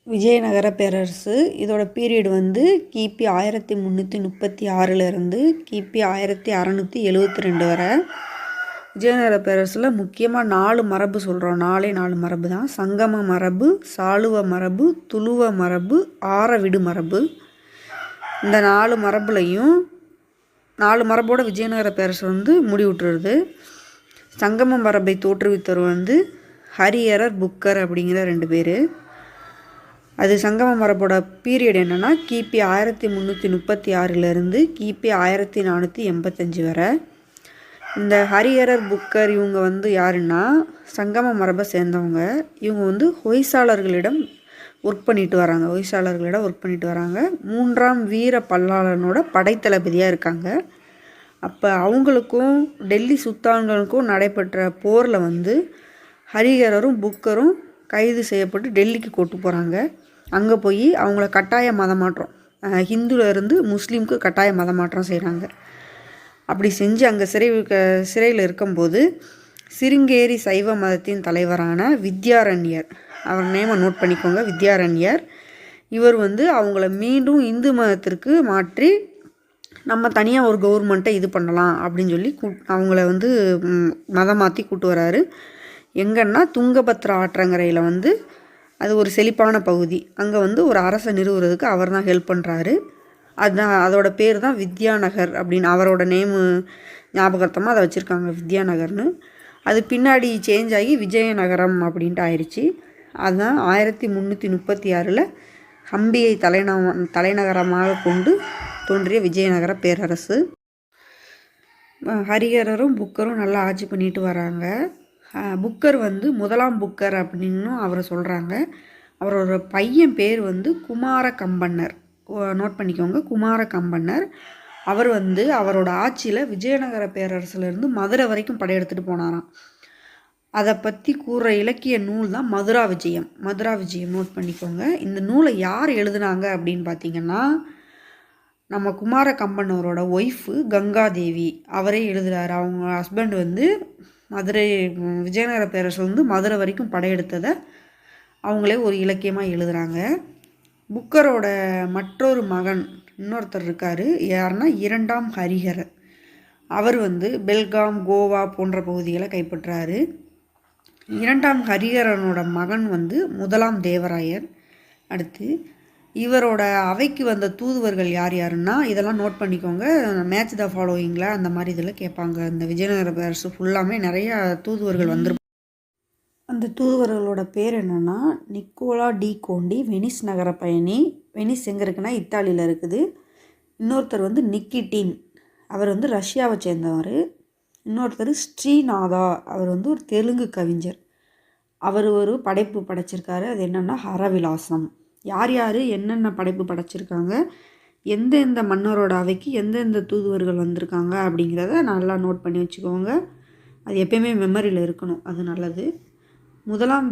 விஜயநகர பேரரசு. இதோட பீரியட் வந்து கிபி 1336லேருந்து கிபி 1672 வரை. விஜயநகர பேரரசில் முக்கியமாக 4 மரபு சொல்கிறோம். 4 மரபு தான். சங்கம மரபு, சாளுவ மரபு, துளுவ மரபு, ஆரவிடு மரபு. இந்த 4 மரபுலையும் 4 மரபோட விஜயநகர பேரரசு வந்து முடிவுட்டுருது. சங்கம மரபை தோற்றுவித்தவர் வந்து ஹரிஹரர், புக்கர் அப்படிங்கிற 2 பேர். அது சங்கம மரபோட பீரியட் என்னென்னா கிபி 1336லேருந்து கிபி 1485 வரை. இந்த ஹரிஹரர், புக்கர் இவங்க வந்து யாருன்னா சங்கம மரபை சேர்ந்தவங்க. இவங்க வந்து ஹொய்சாளர்களிடம் ஒர்க் பண்ணிட்டு வராங்க. 3ஆம் வீர பல்லாளனோட படைத்தளபதியாக இருக்காங்க. அப்போ அவங்களுக்கும் டெல்லி சுல்தான்களுக்கும் நடைபெற்ற போரில் வந்து ஹரிஹரரும் புக்கரும் கைது செய்யப்பட்டு டெல்லிக்கு கூட்டு போகிறாங்க. அங்கே போய் அவங்கள கட்டாய மதமாற்றம், ஹிந்துலேருந்து முஸ்லீமுக்கு கட்டாய மதமாற்றம் செய்கிறாங்க. அப்படி செஞ்சு அங்கே சிறையில் இருக்கும்போது சிருங்கேரி சைவ மதத்தின் தலைவரான வித்யாரண்யர், அவர் நேமை நோட் பண்ணிக்கோங்க, வித்யாரண்யர். இவர் வந்து அவங்கள மீண்டும் இந்து மதத்திற்கு மாற்றி நம்ம தனியாக ஒரு கவர்மெண்ட்டை இது பண்ணலாம் அப்படின்னு சொல்லி அவங்கள வந்து மதம் மாற்றி கூட்டு வராரு. எங்கன்னா துங்கபத்ரா ஆற்றங்கரையில் வந்து அது ஒரு செழிப்பான பகுதி. அங்கே வந்து ஒரு அரசை நிறுவுறதுக்கு அவர் தான் ஹெல்ப் பண்ணுறாரு. அதுதான் அதோட பேர் தான் வித்யாநகர் அப்படின்னு அவரோட நேமு ஞாபகார்த்தமாக அதை வச்சுருக்காங்க, வித்யாநகர்னு. அது பின்னாடி சேஞ்ச் ஆகி விஜயநகரம் அப்படின்ட்டு ஆயிடுச்சு. அதுதான் 1336 ஹம்பியை தலைநகரமாக கொண்டு தோன்றிய விஜயநகர பேரரசு. ஹரிஹரரும் புக்கரும் நல்லா ஆட்சி பண்ணிட்டு வராங்க. புக்கர் வந்து 1ஆம் புக்கர் அப்படின்னும் அவரை சொல்கிறாங்க. அவரோட பையன் பேர் வந்து குமார கம்பன்னர், நோட் பண்ணிக்கோங்க, குமார கம்பன்னர். அவர் வந்து அவரோட ஆட்சியில் விஜயநகர பேரரசுலேருந்து மதுரை வரைக்கும் படையெடுத்துகிட்டு போனாராம். அதை பற்றி கூறுற இலக்கிய நூல் தான் மதுரா விஜயம். நோட் பண்ணிக்கோங்க. இந்த நூலை யார் எழுதுனாங்க அப்படின்னு பார்த்தீங்கன்னா நம்ம குமார கம்பனவரோட ஒய்ஃபு கங்காதேவி அவரே எழுதுகிறாரு. அவங்க ஹஸ்பண்ட் வந்து விஜயநகர பேரரசு வந்து மதுரை வரைக்கும் படையெடுத்ததை அவங்களே ஒரு இலக்கியமாக எழுதுகிறாங்க. புக்கரோட மற்றொரு மகன் இன்னொருத்தர் இருக்கார். யாருன்னா 2ஆம் ஹரிஹரர். அவர் வந்து பெல்காம், கோவா போன்ற பகுதிகளை கைப்பற்றாரு. 2ஆம் ஹரிஹரனோட மகன் வந்து 1ஆம் தேவராயர். அடுத்து இவரோட அவைக்கு வந்த தூதுவர்கள் யாருன்னா இதெல்லாம் நோட் பண்ணிக்கோங்க. மேட்ச் த ஃபாலோயிங்கில் அந்த மாதிரி இதில் கேட்பாங்க. இந்த விஜயநகர பேரரசு ஃபுல்லாமே நிறையா தூதுவர்கள் வந்துருப்பாங்க. அந்த தூதுவர்களோட பேர் என்னென்னா நிக்கோலா டி கோண்டி, வெனிஸ் நகர பயணி. வெனிஸ் எங்கே இருக்குன்னா இத்தாலியில் இருக்குது. இன்னொருத்தர் வந்து நிக்கிட்டின், அவர் வந்து ரஷ்யாவை சேர்ந்தவர். இன்னொருத்தர் ஸ்ரீநாதா, அவர் வந்து ஒரு தெலுங்கு கவிஞர். அவர் ஒரு படைப்பு படைச்சிருக்காரு. அது என்னென்னா ஹரவிலாசம். யார் என்னென்ன படைப்பு படைச்சிருக்காங்க, எந்தெந்த மன்னரோட அவைக்கு எந்தெந்த தூதுவர்கள் வந்திருக்காங்க அப்படிங்கிறத நல்லா நோட் பண்ணி வச்சுக்கோங்க. அது எப்பயுமே மெமரியில் இருக்கணும், அது நல்லது. 1ஆம்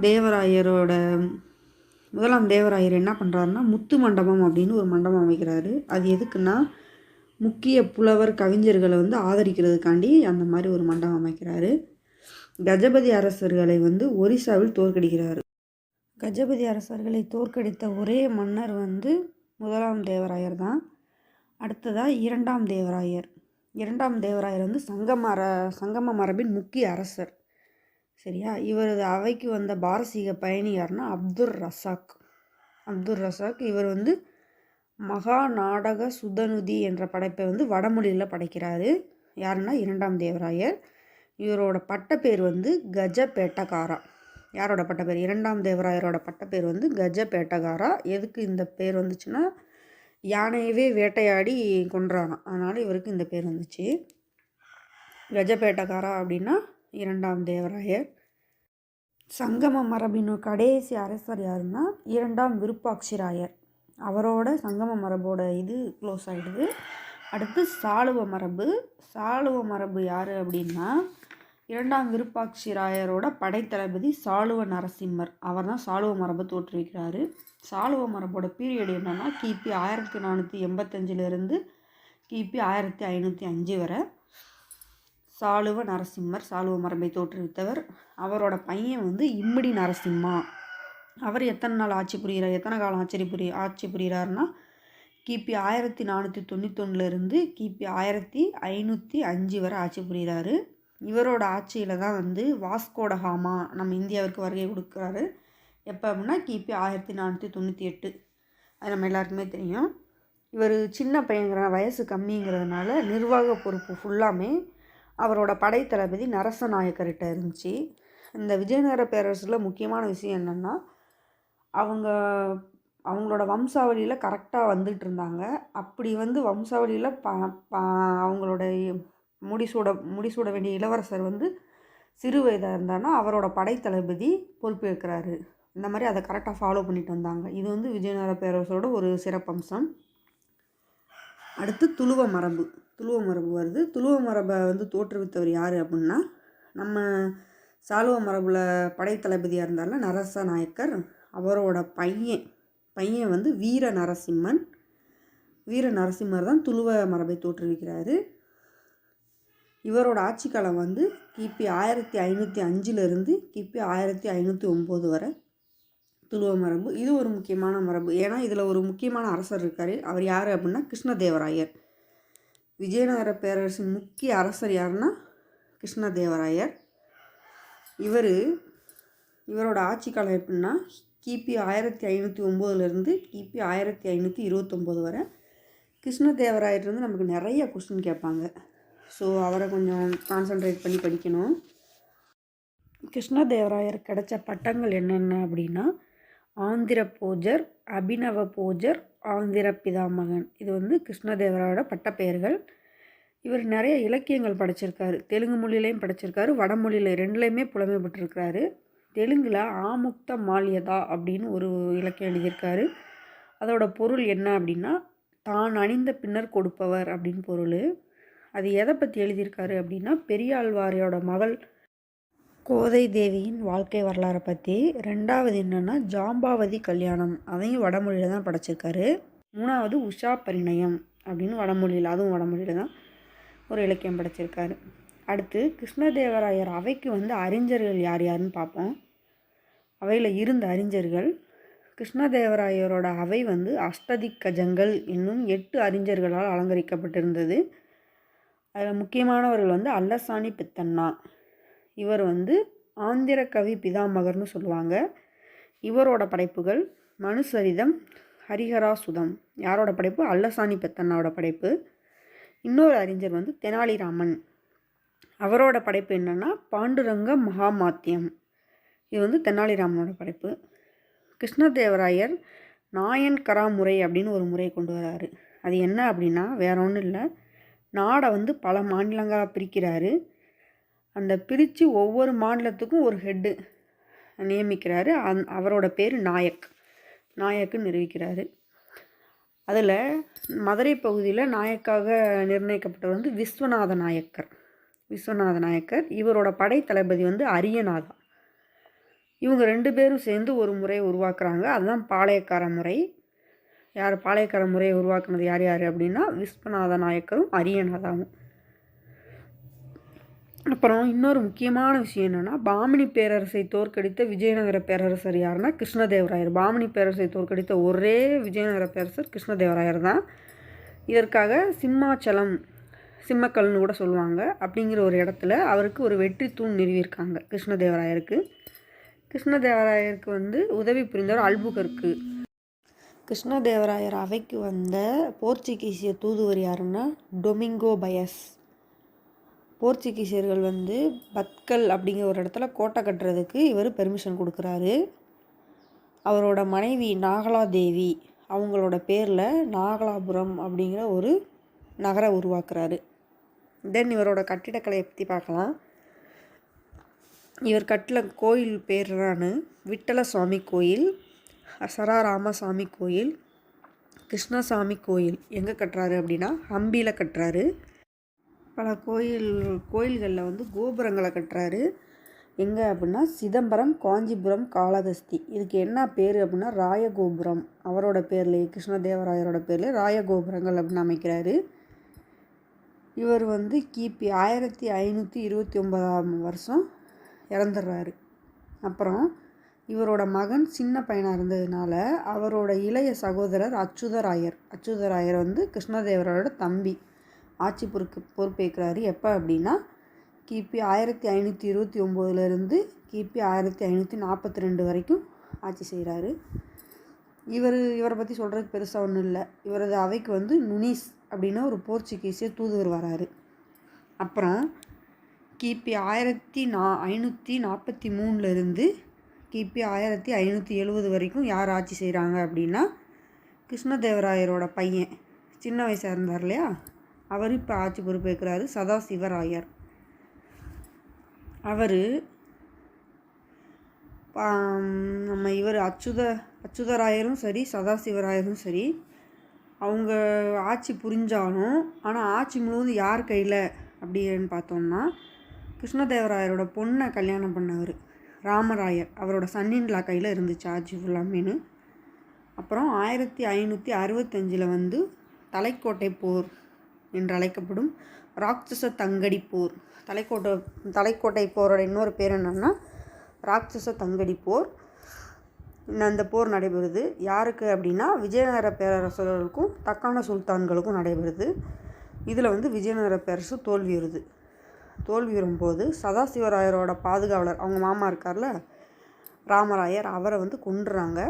தேவராயர் என்ன பண்ணுறாருன்னா முத்து மண்டபம் அப்படின்னு ஒரு மண்டபம் அமைக்கிறாரு. அது எதுக்குன்னா முக்கிய புலவர் கவிஞர்களை வந்து ஆதரிக்கிறதுக்காண்டி அந்த மாதிரி ஒரு மண்டபம் அமைக்கிறாரு. கஜபதி அரசர்களை வந்து ஒரிசாவில் தோற்கடிக்கிறாரு. கஜபதி அரசர்களை தோற்கடித்த ஒரே மன்னர் வந்து 1ஆம் தேவராயர் தான். அடுத்ததாக 2ஆம் தேவராயர். 2ஆம் தேவராயர் வந்து சங்கம மரபின் முக்கிய அரசர். சரியா? இவரது அவைக்கு வந்த பாரசீக பயணி யாருன்னா அப்துர் ரசாக். இவர் வந்து மகா நாடக சுதனுதி என்ற படைப்பை வந்து வடமொழியில் படைக்கிறாரு. யாருன்னா 2ஆம் தேவராயர். இவரோட பட்டப்பேர் வந்து கஜபேட்டகாரா. யாரோட பட்டப்பேர்? 2ஆம் தேவராயரோட பட்டப்பேர் வந்து கஜபேட்டகாரா. எதுக்கு இந்த பேர் வந்துச்சுன்னா யானையவே வேட்டையாடி கொன்றாராம், அதனால் இவருக்கு இந்த பேர் வந்துச்சு. கஜபேட்டகாரா அப்படின்னா 2ஆம் தேவராயர். சங்கம மரபின் கடைசி அரசர் யாருன்னா 2ஆம் விருப்பாட்சிராயர். அவரோட சங்கம மரபோட இது க்ளோஸ் ஆகிடுது. அடுத்து சாளுவ மரபு யார் அப்படின்னா 2ஆம் விருப்பாட்சிராயரோட படைத்தளபதி சாளுவ நரசிம்மர். அவர் தான் சாளுவ மரபை தோற்றுவிக்கிறாரு. சாளுவ மரபோட பீரியட் என்னென்னா கிபி 1485லேருந்து கிபி 1505 வரை. சாளுவ நரசிம்மர் சாளுவ மரபை தோற்றுவித்தவர். அவரோட பையன் வந்து இம்மிடி நரசிம்மா அவர் எத்தனை நாள் ஆட்சி புரிகிறார், எத்தனை காலம் ஆட்சி புரிகிறாருன்னா கிபி 1491 கிபி 1505 வரை ஆட்சி புரிகிறாரு. இவரோட ஆட்சியில் தான் வந்து வாஸ்கோட காமா நம்ம இந்தியாவிற்கு வருகை கொடுக்குறாரு. எப்போ அப்படின்னா கிபி 1498. அது நம்ம எல்லாருக்குமே தெரியும். இவர் சின்ன பையங்கிற வயசு கம்மிங்கிறதுனால நிர்வாக பொறுப்பு ஃபுல்லாமே அவரோட படைத்தளபதி நரசநாயக்கர்கிட்ட இருந்துச்சு. இந்த விஜயநகர பேரரசில் முக்கியமான விஷயம் என்னென்னா அவங்களோட வம்சாவளியில் கரெக்டாக வந்துட்டு இருந்தாங்க. அப்படி வந்து வம்சாவளியில் அவங்களோட முடிசூட வேண்டிய இளவரசர் வந்து சிறு வயதாக இருந்தாருன்னா அவரோட படைத்தளபதி பொறுப்பேற்கிறாரு. இந்த மாதிரி அதை கரெக்டாக ஃபாலோ பண்ணிட்டு வந்தாங்க. இது வந்து விஜயநகர பேரரசோட ஒரு சிறப்பம்சம். அடுத்து துளுவ மரபு வருது. துளுவ மரபை வந்து தோற்றுவித்தவர் யார் அப்படின்னா நம்ம சாளுவ மரபில் படைத்தளபதியாக இருந்தாலும் நரச நாயக்கர். அவரோட பையன் வந்து வீர நரசிம்மர் தான் துளுவ மரபை தோற்றுவிக்கிறாரு. இவரோட ஆட்சி காலம் வந்து கிபி 1505 கிபி 1509 வரை துளுவ மரபு. இது ஒரு முக்கியமான மரபு. ஏன்னா இதில் ஒரு முக்கியமான அரசர் இருக்கார். அவர் யார் அப்படின்னா கிருஷ்ணதேவராயர். விஜயநகர பேரரசின் முக்கிய அரசர் யாருன்னா கிருஷ்ணதேவராயர். இவரோட ஆட்சி காலம் எப்படின்னா கிபி 1509 கிபி 1529 வரை. கிருஷ்ணதேவராயர்லேருந்து நமக்கு நிறைய கொஸ்டின் கேட்பாங்க. ஸோ அவரை கொஞ்சம் கான்சன்ட்ரேட் பண்ணி படிக்கணும். கிருஷ்ணதேவராயர் கிடைச்ச பட்டங்கள் என்னென்ன அப்படின்னா ஆந்திர போஜர், அபினவ போஜர், ஆந்திர பிதாமகன். இது வந்து கிருஷ்ணதேவராயோட பட்டப்பெயர்கள். இவர் நிறைய இலக்கியங்கள் படைச்சிருக்காரு. தெலுங்கு மொழியிலையும் படைச்சிருக்காரு, வடமொழியில் ரெண்டுலேயுமே புலமை பெற்றிருக்காரு. தெலுங்கில் ஆமுக்த மால்யதா அப்படின்னு ஒரு இலக்கியம் எழுதியிருக்காரு. அதோட பொருள் என்ன அப்படின்னா தான் அணிந்த பின்னர் கொடுப்பவர் அப்படின்னு பொருள். அது எதை பற்றி எழுதியிருக்காரு அப்படின்னா பெரியாழ்வாரையோட மகள் கோதை தேவியின் வாழ்க்கை வரலாறை பற்றி. ரெண்டாவது என்னென்னா ஜாம்பாவதி கல்யாணம், அதையும் வடமொழியில் தான் படைச்சிருக்காரு. மூணாவது உஷா பரிணயம் அப்படின்னு வடமொழியில், அதுவும் வடமொழியில் தான் ஒரு இலக்கியம் படைச்சிருக்காரு. அடுத்து கிருஷ்ணதேவராயர் அவைக்கு வந்து அறிஞர்கள் யார் யாருன்னு பார்ப்போம். அவையில் இருந்த அறிஞர்கள் கிருஷ்ணதேவராயரோட அவை வந்து அஷ்டதிக்கஜங்கள் என்னும் 8 அறிஞர்களால் அலங்கரிக்கப்பட்டிருந்தது. அதில் முக்கியமானவர்கள் வந்து அல்லசாணி பித்தண்ணா. இவர் வந்து ஆந்திர கவி பிதாமகர்னு சொல்லுவாங்க. இவரோட படைப்புகள் மனுசரிதம், ஹரிஹராசுதம். யாரோட படைப்பு? அல்லசாணி பித்தண்ணாவோட படைப்பு. இன்னொரு அறிஞர் வந்து தெனாலிராமன். அவரோட படைப்பு என்னென்னா பாண்டுரங்க மகாமாத்தியம். இது வந்து தெனாலிராமனோட படைப்பு. கிருஷ்ணதேவராயர் நாயன்கரா முறை அப்படின்னு ஒரு முறை கொண்டு வராரு. அது என்ன அப்படின்னா வேற ஒன்றும் இல்லை, நாடை வந்து பல மாநிலங்களாக பிரிக்கிறாரு. அந்த பிரித்து ஒவ்வொரு மாநிலத்துக்கும் ஒரு ஹெட்டு நியமிக்கிறாரு. அவரோட பேர் நாயக்குன்னு நிரூபிக்கிறாரு. அதில் மதுரை பகுதியில் நாயக்காக நிர்ணயிக்கப்பட்டவர் வந்து விஸ்வநாத நாயக்கர். இவரோட படைத்தளபதி வந்து அரியநாதா. இவங்க 2 பேரும் சேர்ந்து ஒரு முறையை உருவாக்குறாங்க. அதுதான் பாளையக்கார முறை. பாளையக்கார முறையை உருவாக்குனது யார் அப்படின்னா விஸ்வநாத நாயக்கரும் அரியநாதாவும். அப்புறம் இன்னொரு முக்கியமான விஷயம் என்னென்னா பாமினி பேரரசை தோற்கடித்த விஜயநகர பேரரசர் யாருன்னா கிருஷ்ணதேவராயர். பாமினி பேரரசை தோற்கடித்த ஒரே விஜயநகர பேரரசர் கிருஷ்ணதேவராயர் தான். இதற்காக சிம்மக்கல்னு கூட சொல்லுவாங்க. அப்படிங்கிற ஒரு இடத்துல அவருக்கு ஒரு வெற்றி தூண் நிறுவியிருக்காங்க கிருஷ்ணதேவராயருக்கு. கிருஷ்ணதேவராயருக்கு வந்து உதவி புரிந்தவர் அல்புகர்க்கு. கிருஷ்ணதேவராயர் அவைக்கு வந்த போர்ச்சுகீசிய தூதுவர் யாருன்னா டொமிங்கோ பயஸ். போர்ச்சுகீசியர்கள் வந்து பத்கல் அப்படிங்கிற ஒரு இடத்துல கோட்டை கட்டுறதுக்கு இவர் பெர்மிஷன் கொடுக்குறாரு. அவரோட மனைவி நாகலா தேவி அவங்களோட பேரில் நாகலாபுரம் அப்படிங்கிற ஒரு நகரை உருவாக்குறாரு. தென் இவரோட கட்டிடக்கலையை பற்றி பார்க்கலாம். இவர் கட்டில கோயில் பேரான விட்டல சுவாமி கோயில், அசராராமசாமி கோயில், கிருஷ்ணசாமி கோயில் எங்கே கட்டுறாரு அப்படின்னா ஹம்பியில் கட்டுறாரு. பல கோயில்களில் வந்து கோபுரங்களை கட்டுறாரு. எங்கே அப்படின்னா சிதம்பரம், காஞ்சிபுரம், காளஹஸ்தி. இதுக்கு என்ன பேர் அப்படின்னா ராயகோபுரம். அவரோட பேர்லேயே கிருஷ்ணதேவராயரோட பேர்லேயே ராயகோபுரங்கள் அப்படின்னு அமைக்கிறாரு. இவர் வந்து கிபி 1529 வருஷம் இறந்துடுறாரு. அப்புறம் இவரோட மகன் சின்ன பையனாக இருந்ததுனால அவரோட இளைய சகோதரர் அச்சுதராயர் வந்து கிருஷ்ணதேவராயோட தம்பி ஆட்சி பொறுப்பேற்கிறாரு. எப்போ அப்படின்னா கிபி 1529 கிபி 1542 வரைக்கும் ஆட்சி செய்கிறாரு. இவரை பற்றி சொல்கிறதுக்கு பெருசாக ஒன்றும் இல்லை. இவரது அவைக்கு வந்து நுனிஸ் அப்படின்னா ஒரு போர்ச்சுகீசிய தூதுவர் வராரு. அப்புறம் கிபி 1543 கிபி 1570 வரைக்கும் யார் ஆட்சி செய்கிறாங்க அப்படின்னா கிருஷ்ணதேவராயரோட பையன் சின்ன வயசாக இருந்தார் இல்லையா, அவர் இப்போ ஆட்சி பொறுப்பேற்கிறாரு, சதாசிவராயர். அவர் இவர் அச்சுதராயரும் சரி சதாசிவராயரும் சரி அவங்க ஆட்சி புரிஞ்சாலும் ஆனால் ஆட்சி முழுவதும் யார் கையில் அப்படின்னு பார்த்தோம்னா கிருஷ்ணதேவராயரோட பொண்ணை கல்யாணம் பண்ணவர் ராமராயர் அவரோட சன்னின்லா கையில் இருந்துச்சு ஆட்சி ஃபுல்லாமேனு. அப்புறம் 1565 வந்து தலைக்கோட்டை போர் என்று அழைக்கப்படும் ராட்சச தங்கடி போர். தலைக்கோட்டை போரோட இன்னொரு பேர் என்னன்னா ராட்சச தங்கடி போர். அந்த போர் நடைபெறுது யாருக்கு அப்படின்னா விஜயநகர பேரரசர்களுக்கும் தக்கான சுல்தான்களுக்கும் நடைபெறுது. இதில் வந்து விஜயநகர பேரரசு தோல்வி வரும்போது சதாசிவராயரோட பாதுகாவலர் அவங்க மாமா இருக்கார்ல ராமராயர், அவரை வந்து கொன்றுறாங்க.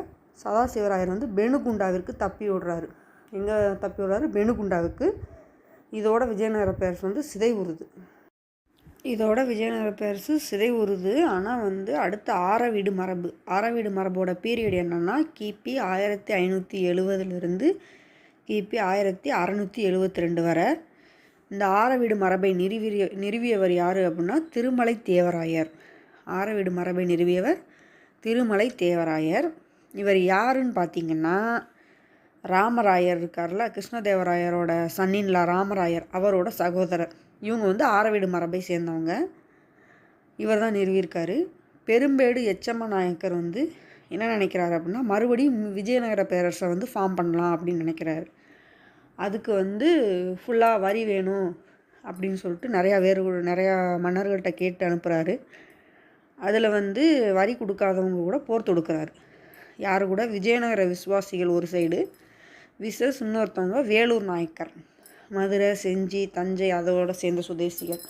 சதாசிவராயர் வந்து பெனுகுண்டாவிற்கு தப்பி விடுறாரு. எங்கே தப்பி விடுறாரு? பெனுகுண்டாவுக்கு. இதோட விஜயநகர பேரரசு வந்து சிதைவுறுது. ஆனால் வந்து அடுத்த ஆரவீடு மரபோட பீரியட் என்னென்னா கிபி 1570 கிபி 1672 வரை. இந்த ஆரவீடு மரபை நிறுவியவர் யார் அப்படின்னா திருமலை தேவராயர். ஆரவீடு மரபை நிறுவியவர் திருமலை தேவராயர். இவர் யாருன்னு பார்த்தீங்கன்னா ராமராயர் இருக்கார்ல கிருஷ்ணதேவராயரோட சன்னின்லா ராமராயர் அவரோட சகோதரர். இவங்க வந்து ஆரவீடு மரபை சேர்ந்தவங்க. இவர் தான் நிறுவியிருக்காரு. பெரும்பேடு எச்சம்ம நாயக்கர் வந்து என்ன நினைக்கிறாரு அப்படின்னா மறுபடியும் விஜயநகர பேரரசை வந்து ஃபார்ம் பண்ணலாம் அப்படின்னு நினைக்கிறாரு. அதுக்கு வந்து ஃபுல்லாக வரி வேணும் அப்படின்னு சொல்லிட்டு நிறையா மன்னர்கள்ட்ட கேட்டு அனுப்புகிறாரு. அதில் வந்து வரி கொடுக்காதவங்க கூட போர் தொடுக்கிறாரு. யார் கூட? விஜயநகர விசுவாசிகள் ஒரு சைடு, இன்னொருத்தவங்க வேலூர் நாயக்கர், மதுரை செஞ்சி தஞ்சை அதோடு சேர்ந்த சுதேசிகள்.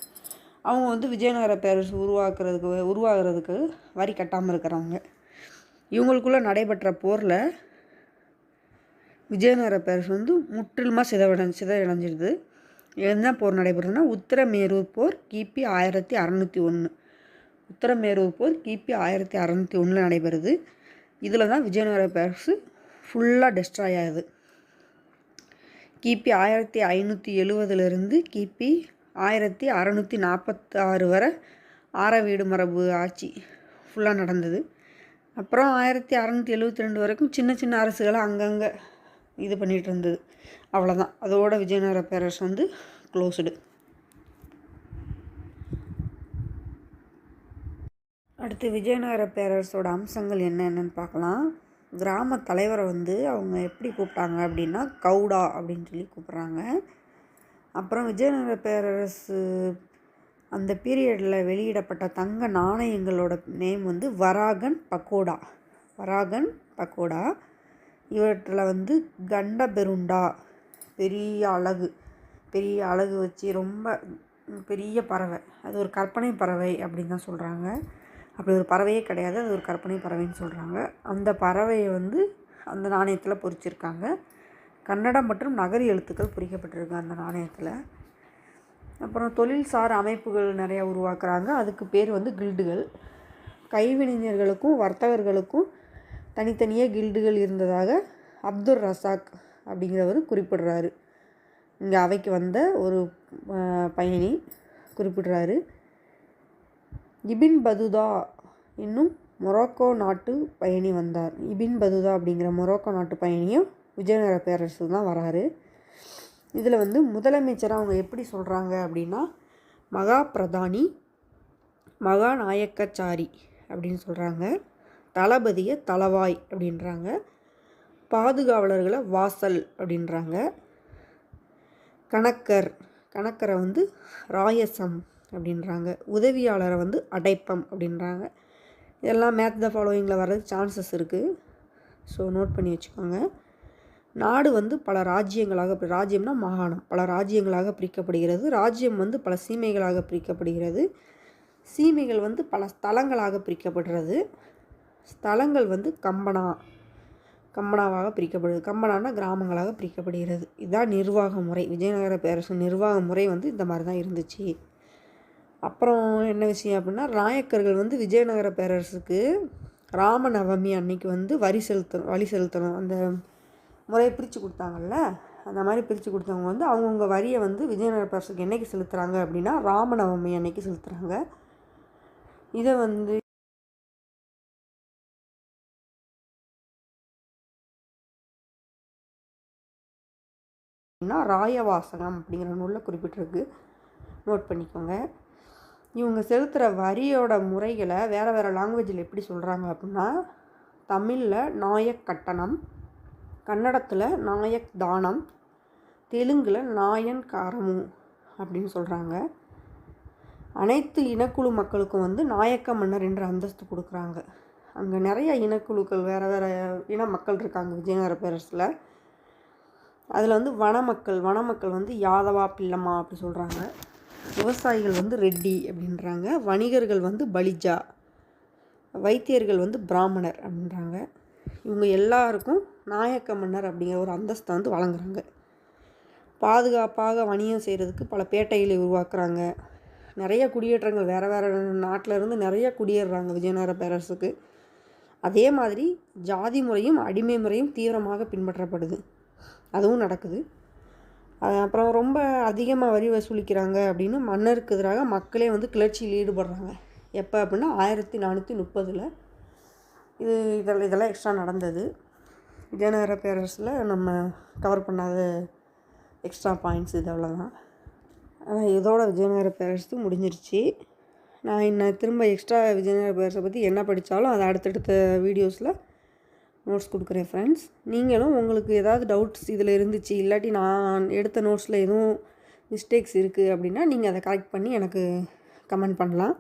அவங்க வந்து விஜயநகர பேரரசு உருவாகிறதுக்கு வரி கட்டாமல் இருக்கிறவங்க. இவங்களுக்குள்ளே நடைபெற்ற போரில் விஜயநகர பேரரசு வந்து முற்றிலுமாக சிதைவடைஞ்சிடுது. என்ன போர் நடைபெறுதுன்னா உத்தரமேரூர் போர் கிபி 1601 நடைபெறுது. இதில் தான் விஜயநகர பேரரசு ஃபுல்லாக டெஸ்ட்ராய் ஆகுது. கிபி 1570 கிபி 1646 வரை ஆரவீடு மரபு ஆட்சி ஃபுல்லாக நடந்தது. அப்புறம் 1672 வரைக்கும் சின்ன சின்ன அரசுகளை அங்கங்கே இது பண்ணிகிட்டு இருந்தது. அவ்வளோதான். அதோட விஜயநகர பேரரசு வந்து க்ளோஸ்டு. அடுத்து விஜயநகர பேரரசோட அம்சங்கள் என்னென்னு பார்க்கலாம். கிராம தலைவரை வந்து அவங்க எப்படி கூப்பிட்டாங்க அப்படின்னா கவுடா அப்படின்னு சொல்லி கூப்பிட்றாங்க. அப்புறம் விஜயநகர பேரரசு அந்த பீரியடில் வெளியிடப்பட்ட தங்க நாணயங்களோட நேம் வந்து வராகன் பக்கோடா. இவற்றில் வந்து கண்டபெருண்டா பெரிய அழகு வச்சு ரொம்ப பெரிய பறவை, அது ஒரு கற்பனை பறவை அப்படின்னு தான் சொல்கிறாங்க. அப்படி ஒரு பறவையே கிடையாது, அது ஒரு கற்பனை பறவைன்னு சொல்கிறாங்க. அந்த பறவையை வந்து அந்த நாணயத்தில் பொறிச்சிருக்காங்க. கன்னடம் மற்றும் நகரி எழுத்துக்கள் பொறிக்கப்பட்டிருக்கு அந்த நாணயத்தில். அப்புறம் தொழில்சார் அமைப்புகள் நிறையா உருவாக்குறாங்க. அதுக்கு பேர் வந்து கில்டுகள். கைவினைஞர்களுக்கும் வர்த்தகர்களுக்கும் தனித்தனியே கில்டுகள் இருந்ததாக அப்துல் ரசாக் அப்படிங்கிறவர் குறிப்பிடுறாரு. இங்கே அவைக்கு வந்த ஒரு பயணி குறிப்பிடுறாரு. இபின் பதுதா இன்னும் மொரோக்கோ நாட்டு பயணி வந்தார். இபின் பதுதா அப்படிங்கிற மொரோக்கோ நாட்டு பயணியும் விஜயநகர பேரரசு தான் வராரு. இதில் வந்து முதலமைச்சராக அவங்க எப்படி சொல்கிறாங்க அப்படின்னா மகாபிரதானி மகாநாயக்கச்சாரி அப்படின்னு சொல்கிறாங்க. தளபதியை தளவாய் அப்படின்றாங்க. பாதுகாவலர்களை வாசல் அப்படின்றாங்க. கணக்கரை ராயசம் அப்படின்றாங்க. உதவியாளரை அடைப்பம் அப்படின்றாங்க. இதெல்லாம் மேத் த ஃபாலோயிங்கில் வர்றது சான்சஸ் இருக்குது. ஸோ நோட் பண்ணி வச்சுக்கோங்க. நாடு வந்து பல ராஜ்யங்களாக, ராஜ்யம்னா மாகாணம், பல ராஜ்யங்களாக பிரிக்கப்படுகிறது. ராஜ்யம் வந்து பல சீமைகளாக பிரிக்கப்படுகிறது. சீமைகள் வந்து பல ஸ்தலங்களாக பிரிக்கப்படுறது. ஸ்தலங்கள் வந்து கம்பனாவாக பிரிக்கப்படுது. கம்பனானா கிராமங்களாக பிரிக்கப்படுகிறது. இதுதான் நிர்வாக முறை. விஜயநகர பேரரசு நிர்வாக முறை வந்து இந்த மாதிரி தான் இருந்துச்சு. அப்புறம் என்ன விஷயம் அப்படின்னா, நாயக்கர்கள் வந்து விஜயநகர பேரரசுக்கு ராமநவமி அன்னைக்கு வந்து வழி செலுத்தணும். அந்த முறையை பிரித்து கொடுத்தாங்கல்ல, அந்த மாதிரி பிரித்து கொடுத்தவங்க வந்து அவங்கவுங்க வரியை வந்து விஜயநகர பேரரசுக்கு என்றைக்கு செலுத்துகிறாங்க அப்படின்னா ராமநவமி அன்னைக்கு செலுத்துகிறாங்க. இதை வந்து ராயவாசகம் அப்படிங்கிற நூலில் குறிப்பிட்டிருக்கு. நோட் பண்ணிக்கோங்க. இவங்க செலுத்துகிற வரியோட முறைகளை வேறு வேறு லாங்குவேஜில் எப்படி சொல்கிறாங்க அப்படின்னா, தமிழில் நாயக் கட்டணம், கன்னடத்தில் நாயக் தானம், தெலுங்கில் நாயன் காரமு அப்படின்னு சொல்கிறாங்க. அனைத்து இனக்குழு மக்களுக்கும் வந்து நாயக்க மன்னர் என்ற அந்தஸ்து கொடுக்குறாங்க. அங்கே நிறைய இனக்குழுக்கள், வேறு வேறு இன மக்கள் இருக்காங்க விஜயநகர பேரரசில். அதில் வந்து வனமக்கள் வந்து யாதவா பிள்ளம்மா அப்படி சொல்கிறாங்க. விவசாயிகள் வந்து ரெட்டி அப்படின்றாங்க. வணிகர்கள் வந்து பலிஜா, வைத்தியர்கள் வந்து பிராமணர் அப்படின்றாங்க. இவங்க எல்லாருக்கும் நாயக்க மன்னர் அப்படிங்கிற ஒரு அந்தஸ்தை வந்து வழங்குறாங்க. பாதுகாப்பாக வணிகம் செய்கிறதுக்கு பல பேட்டைகளை உருவாக்குறாங்க. நிறைய குடியேற்றங்கள், வேறு வேறு நாட்டில் இருந்து நிறைய குடியேறுறாங்க விஜயநகர பேரரசுக்கு. அதே மாதிரி ஜாதி முறையும் அடிமை முறையும் தீவிரமாக பின்பற்றப்படுது. அதுவும் நடக்குது. அப்புறம் ரொம்ப அதிகமாக வரி வசூலிக்கிறாங்க அப்படின்னு மன்னருக்கு எதிராக மக்களே வந்து கிளர்ச்சியில் ஈடுபடுறாங்க. எப்போ அப்படின்னா 1430 இதெல்லாம் எக்ஸ்ட்ரா நடந்தது. விஜயநகர பேரரசில் நம்ம கவர் பண்ணாத எக்ஸ்ட்ரா பாயிண்ட்ஸ் இது அவ்வளோதான். இதோட விஜயநகர பேரரசு முடிஞ்சிருச்சு. நான் இன்னும் திரும்ப எக்ஸ்ட்ரா விஜயநகர பேரரசை பற்றி என்ன படித்தாலும் அதை அடுத்தடுத்த வீடியோஸில் நோட்ஸ் கொடுக்குறேன் ஃப்ரெண்ட்ஸ். நீங்களும் உங்களுக்கு ஏதாவது டவுட்ஸ் இதில் இருந்துச்சு, இல்லாட்டி நான் எடுத்த நோட்ஸில் எதுவும் மிஸ்டேக்ஸ் இருக்குது அப்படின்னா நீங்கள் அதை கரெக்ட் பண்ணி எனக்கு கமெண்ட் பண்ணலாம்.